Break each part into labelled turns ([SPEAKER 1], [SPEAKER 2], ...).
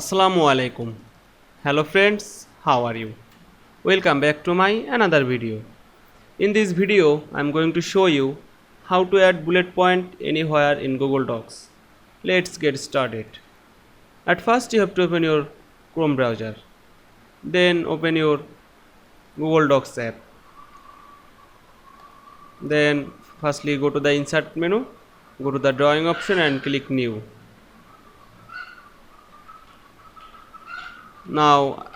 [SPEAKER 1] Assalamu Walaikum. Hello friends, how are you? Welcome back to my another video. In this video, I am going to show you how to add bullet point anywhere in Google Docs. Let's get started. At first, you have to open your Chrome browser. Then open your Google Docs app. Then firstly go to the insert menu, go to the drawing option and click new. Now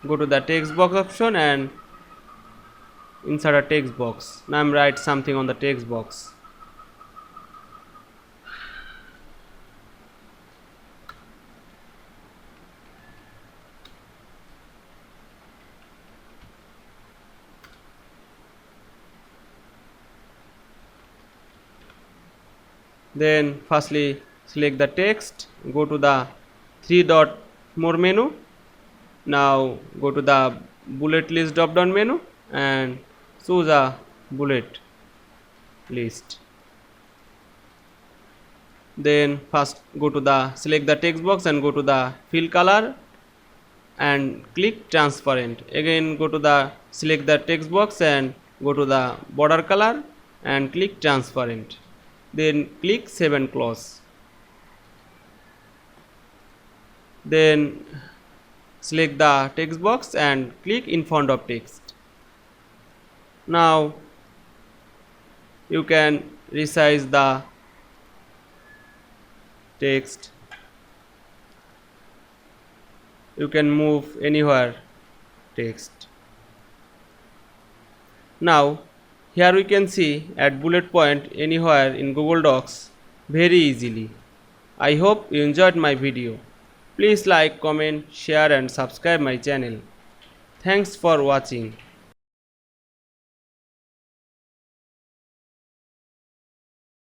[SPEAKER 1] go to the text box option and insert a text box. Now I'm write something on the text box. Then firstly select the text, go to the three dot more menu. Now go to the bullet list drop down menu and choose a bullet list. Then first go to the select the text box and go to the fill color and click transparent. Again go to the select the text box and go to the border color and click transparent. Then click save and close. Then select the text box and click in front of text. Now you can resize the text. You can move anywhere text. Now here we can see add bullet point anywhere in Google Docs very easily. I hope you enjoyed my video. Please like, comment, share and subscribe my channel. Thanks for watching.